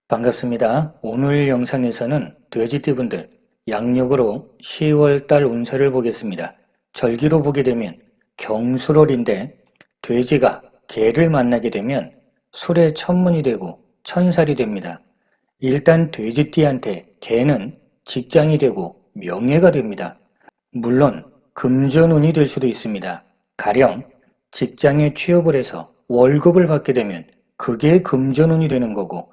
반갑습니다. 오늘 영상에서는 돼지띠분들 양력으로 10월달 운세를 보겠습니다. 절기로 보게 되면 경술월인데 돼지가 개를 만나게 되면 술의 천문이 되고 천살이 됩니다. 일단 돼지띠한테 개는 직장이 되고 명예가 됩니다. 물론 금전운이 될 수도 있습니다. 가령 직장에 취업을 해서 월급을 받게 되면 그게 금전운이 되는 거고,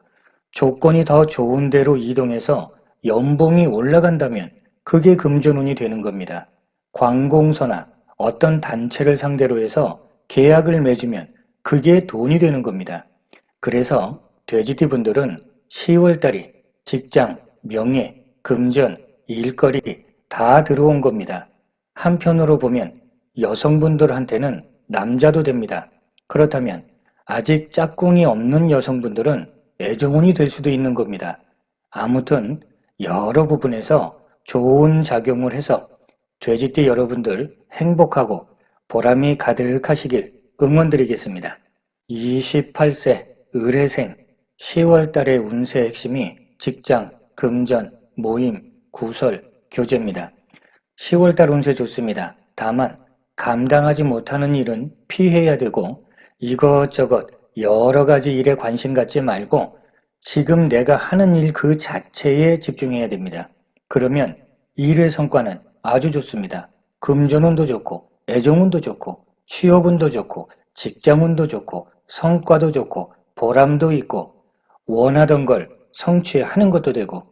조건이 더 좋은 데로 이동해서 연봉이 올라간다면 그게 금전운이 되는 겁니다. 관공서나 어떤 단체를 상대로 해서 계약을 맺으면 그게 돈이 되는 겁니다. 그래서 돼지띠 분들은 10월달이 직장, 명예, 금전, 일거리 다 들어온 겁니다. 한편으로 보면 여성분들한테는 남자도 됩니다. 그렇다면 아직 짝꿍이 없는 여성분들은 애정운이 될 수도 있는 겁니다. 아무튼 여러 부분에서 좋은 작용을 해서 돼지띠 여러분들 행복하고 보람이 가득하시길 응원드리겠습니다. 28세 을해생 10월달의 운세 핵심이 직장, 금전, 모임, 구설, 교제입니다. 10월달 운세 좋습니다. 다만 감당하지 못하는 일은 피해야 되고 이것저것 여러 가지 일에 관심 갖지 말고 지금 내가 하는 일 그 자체에 집중해야 됩니다. 그러면 일의 성과는 아주 좋습니다. 금전운도 좋고 애정운도 좋고 취업운도 좋고 직장운도 좋고 성과도 좋고 보람도 있고 원하던 걸 성취하는 것도 되고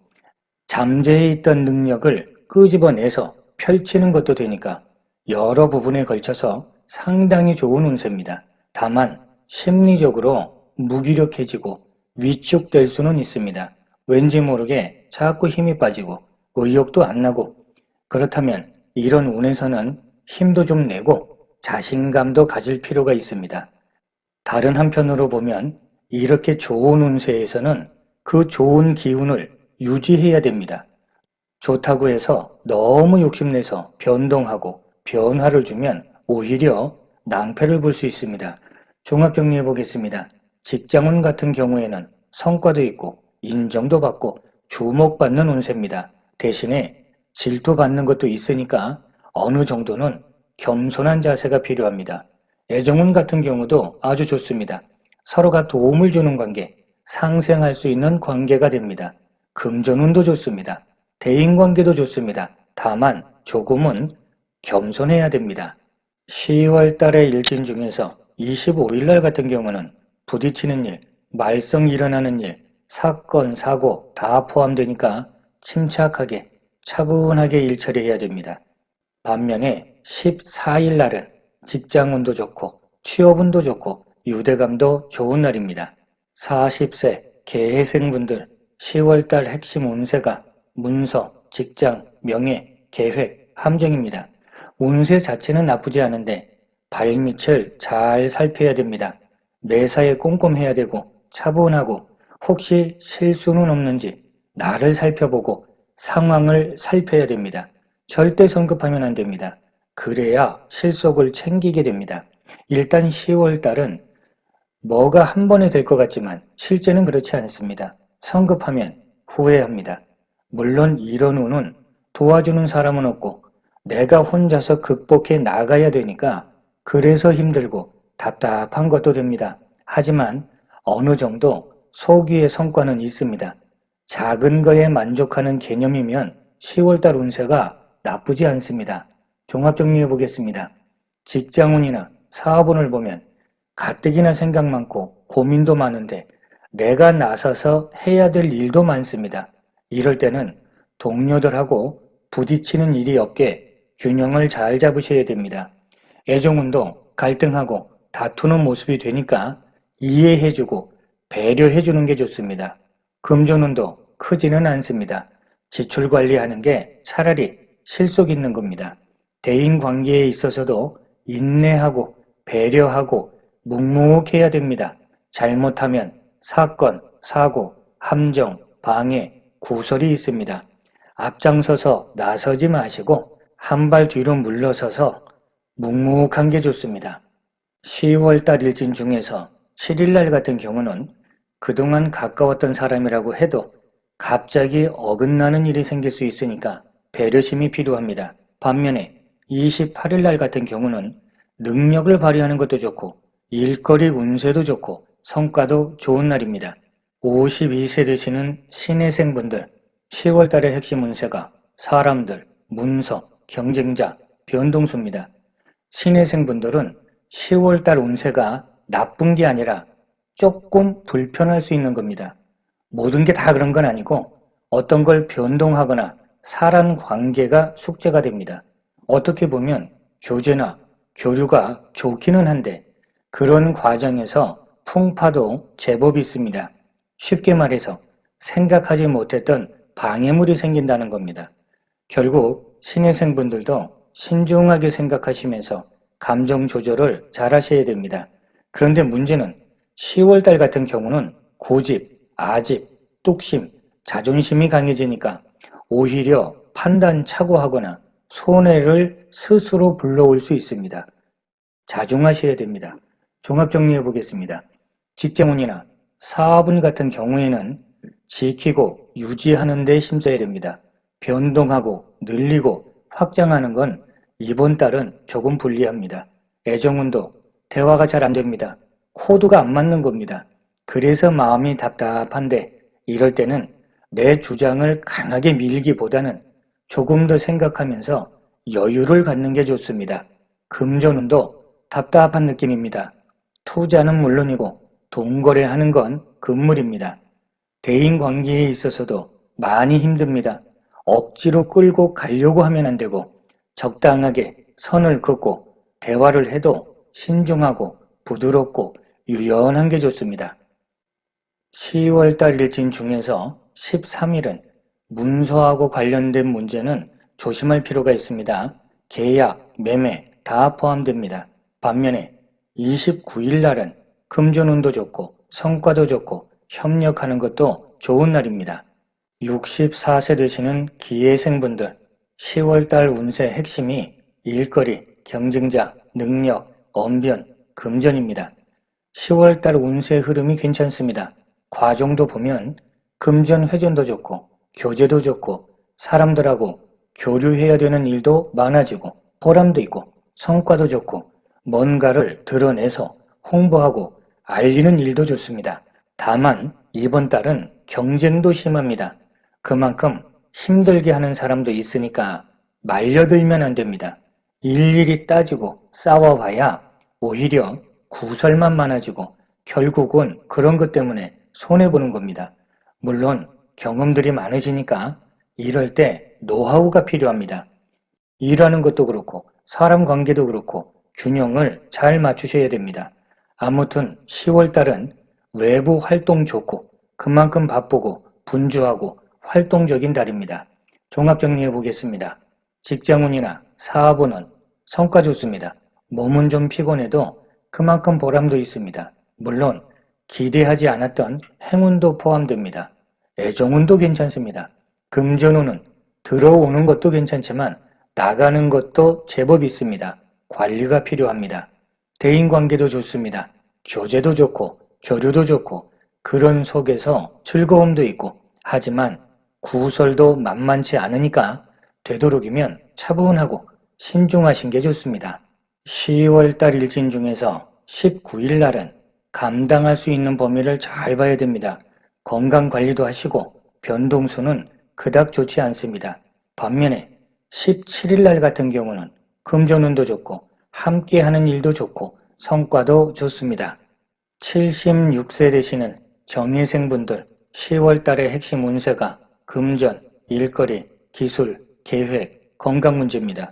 잠재해 있던 능력을 끄집어내서 펼치는 것도 되니까 여러 부분에 걸쳐서 상당히 좋은 운세입니다. 다만 심리적으로 무기력해지고 위축될 수는 있습니다. 왠지 모르게 자꾸 힘이 빠지고 의욕도 안 나고, 그렇다면 이런 운에서는 힘도 좀 내고 자신감도 가질 필요가 있습니다. 다른 한편으로 보면 이렇게 좋은 운세에서는 그 좋은 기운을 유지해야 됩니다. 좋다고 해서 너무 욕심내서 변동하고 변화를 주면 오히려 낭패를 볼 수 있습니다. 종합정리해 보겠습니다. 직장운 같은 경우에는 성과도 있고 인정도 받고 주목받는 운세입니다. 대신에 질투받는 것도 있으니까 어느 정도는 겸손한 자세가 필요합니다. 애정운 같은 경우도 아주 좋습니다. 서로가 도움을 주는 관계, 상생할 수 있는 관계가 됩니다. 금전운도 좋습니다. 대인관계도 좋습니다. 다만 조금은 겸손해야 됩니다. 10월 달의 일진 중에서 25일 날 같은 경우는 부딪히는 일, 말썽 일어나는 일, 사건, 사고 다 포함되니까 침착하게 차분하게 일 처리해야 됩니다. 반면에 14일 날은 직장운도 좋고 취업운도 좋고 유대감도 좋은 날입니다. 40세 개해생분들 10월달 핵심 운세가 문서, 직장, 명예, 계획, 함정입니다. 운세 자체는 나쁘지 않은데 발밑을 잘 살펴야 됩니다. 매사에 꼼꼼해야 되고 차분하고 혹시 실수는 없는지 나를 살펴보고 상황을 살펴야 됩니다. 절대 성급하면 안 됩니다. 그래야 실속을 챙기게 됩니다. 일단 10월달은 뭐가 한 번에 될 것 같지만 실제는 그렇지 않습니다. 성급하면 후회합니다. 물론 이런 운은 도와주는 사람은 없고 내가 혼자서 극복해 나가야 되니까 그래서 힘들고 답답한 것도 됩니다. 하지만 어느 정도 소기의 성과는 있습니다. 작은 거에 만족하는 개념이면 10월달 운세가 나쁘지 않습니다. 종합 정리해 보겠습니다. 직장운이나 사업운을 보면 가뜩이나 생각 많고 고민도 많은데 내가 나서서 해야 될 일도 많습니다. 이럴 때는 동료들하고 부딪히는 일이 없게 균형을 잘 잡으셔야 됩니다. 애정운도 갈등하고 다투는 모습이 되니까 이해해주고 배려해주는 게 좋습니다. 금전운도 크지는 않습니다. 지출 관리하는 게 차라리 실속 있는 겁니다. 대인관계에 있어서도 인내하고 배려하고 묵묵해야 됩니다. 잘못하면 사건, 사고, 함정, 방해, 구설이 있습니다. 앞장서서 나서지 마시고 한 발 뒤로 물러서서 묵묵한 게 좋습니다. 10월달 일진 중에서 7일날 같은 경우는 그동안 가까웠던 사람이라고 해도 갑자기 어긋나는 일이 생길 수 있으니까 배려심이 필요합니다. 반면에 28일 날 같은 경우는 능력을 발휘하는 것도 좋고 일거리 운세도 좋고 성과도 좋은 날입니다. 52세 되시는 신혜생분들 10월 달의 핵심 운세가 사람들, 문서, 경쟁자, 변동수입니다. 신혜생분들은 10월 달 운세가 나쁜 게 아니라 조금 불편할 수 있는 겁니다. 모든 게 다 그런 건 아니고 어떤 걸 변동하거나 사람 관계가 숙제가 됩니다. 어떻게 보면 교제나 교류가 좋기는 한데 그런 과정에서 풍파도 제법 있습니다. 쉽게 말해서 생각하지 못했던 방해물이 생긴다는 겁니다. 결국 신혜생분들도 신중하게 생각하시면서 감정 조절을 잘 하셔야 됩니다. 그런데 문제는 10월달 같은 경우는 고집, 아집, 뚝심, 자존심이 강해지니까 오히려 판단 착오하거나 손해를 스스로 불러올 수 있습니다. 자중하셔야 됩니다. 종합 정리해 보겠습니다. 직장운이나 사업운 같은 경우에는 지키고 유지하는 데 힘써야 됩니다. 변동하고 늘리고 확장하는 건 이번 달은 조금 불리합니다. 애정운도 대화가 잘 안 됩니다. 코드가 안 맞는 겁니다. 그래서 마음이 답답한데 이럴 때는 내 주장을 강하게 밀기보다는 조금 더 생각하면서 여유를 갖는 게 좋습니다. 금전운도 답답한 느낌입니다. 투자는 물론이고 돈거래하는 건 금물입니다. 대인관계에 있어서도 많이 힘듭니다. 억지로 끌고 가려고 하면 안 되고 적당하게 선을 긋고 대화를 해도 신중하고 부드럽고 유연한 게 좋습니다. 10월달 일진 중에서 13일은 문서하고 관련된 문제는 조심할 필요가 있습니다. 계약, 매매 다 포함됩니다. 반면에 29일 날은 금전운도 좋고 성과도 좋고 협력하는 것도 좋은 날입니다. 64세 되시는 기회생분들 10월달 운세 핵심이 일거리, 경쟁자, 능력, 언변, 금전입니다. 10월달 운세 흐름이 괜찮습니다. 과정도 보면 금전 회전도 좋고 교제도 좋고 사람들하고 교류해야 되는 일도 많아지고 보람도 있고 성과도 좋고 뭔가를 드러내서 홍보하고 알리는 일도 좋습니다. 다만 이번 달은 경쟁도 심합니다. 그만큼 힘들게 하는 사람도 있으니까 말려들면 안 됩니다. 일일이 따지고 싸워봐야 오히려 구설만 많아지고 결국은 그런 것 때문에 손해보는 겁니다. 물론 경험들이 많으시니까 이럴 때 노하우가 필요합니다. 일하는 것도 그렇고 사람 관계도 그렇고 균형을 잘 맞추셔야 됩니다. 아무튼 10월달은 외부 활동 좋고 그만큼 바쁘고 분주하고 활동적인 달입니다. 종합 정리해 보겠습니다. 직장운이나 사업운은 성과 좋습니다. 몸은 좀 피곤해도 그만큼 보람도 있습니다. 물론 기대하지 않았던 행운도 포함됩니다. 애정운도 괜찮습니다. 금전운은 들어오는 것도 괜찮지만 나가는 것도 제법 있습니다. 관리가 필요합니다. 대인관계도 좋습니다. 교제도 좋고 교류도 좋고 그런 속에서 즐거움도 있고 하지만 구설도 만만치 않으니까 되도록이면 차분하고 신중하신 게 좋습니다. 10월달 일진 중에서 19일 날은 감당할 수 있는 범위를 잘 봐야 됩니다. 건강 관리도 하시고 변동수는 그닥 좋지 않습니다. 반면에 17일 날 같은 경우는 금전운도 좋고 함께 하는 일도 좋고 성과도 좋습니다. 76세 되시는 정예생분들 10월 달의 핵심 운세가 금전, 일거리, 기술, 계획, 건강 문제입니다.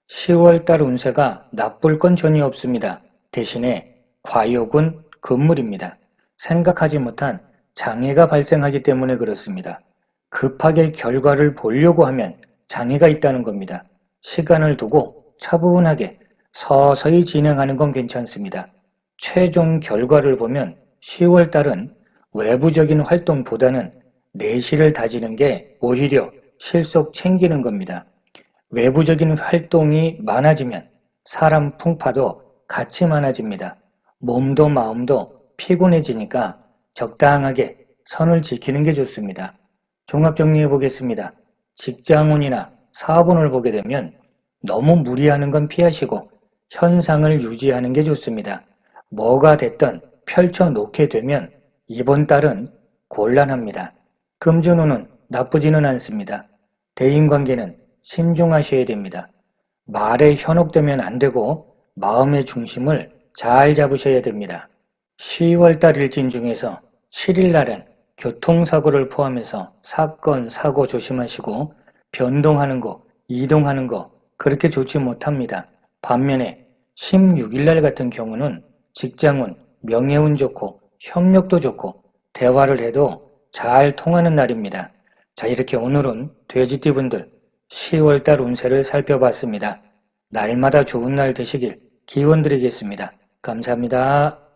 10월 달 운세가 나쁠 건 전혀 없습니다. 대신에 과욕은 금물입니다. 생각하지 못한 장애가 발생하기 때문에 그렇습니다. 급하게 결과를 보려고 하면 장애가 있다는 겁니다. 시간을 두고 차분하게 서서히 진행하는 건 괜찮습니다. 최종 결과를 보면 10월 달은 외부적인 활동보다는 내실을 다지는 게 오히려 실속 챙기는 겁니다. 외부적인 활동이 많아지면 사람 풍파도 같이 많아집니다. 몸도 마음도 피곤해지니까 적당하게 선을 지키는 게 좋습니다. 종합 정리해 보겠습니다. 직장운이나 사업운을 보게 되면 너무 무리하는 건 피하시고 현상을 유지하는 게 좋습니다. 뭐가 됐든 펼쳐놓게 되면 이번 달은 곤란합니다. 금전운은 나쁘지는 않습니다. 대인관계는 신중하셔야 됩니다. 말에 현혹되면 안 되고 마음의 중심을 잘 잡으셔야 됩니다. 10월달 일진 중에서 7일날은 교통사고를 포함해서 사건, 사고 조심하시고 변동하는 거, 이동하는 거 그렇게 좋지 못합니다. 반면에 16일날 같은 경우는 직장운, 명예운 좋고 협력도 좋고 대화를 해도 잘 통하는 날입니다. 자, 이렇게 오늘은 돼지띠분들 10월달 운세를 살펴봤습니다. 날마다 좋은 날 되시길 기원 드리겠습니다. 감사합니다.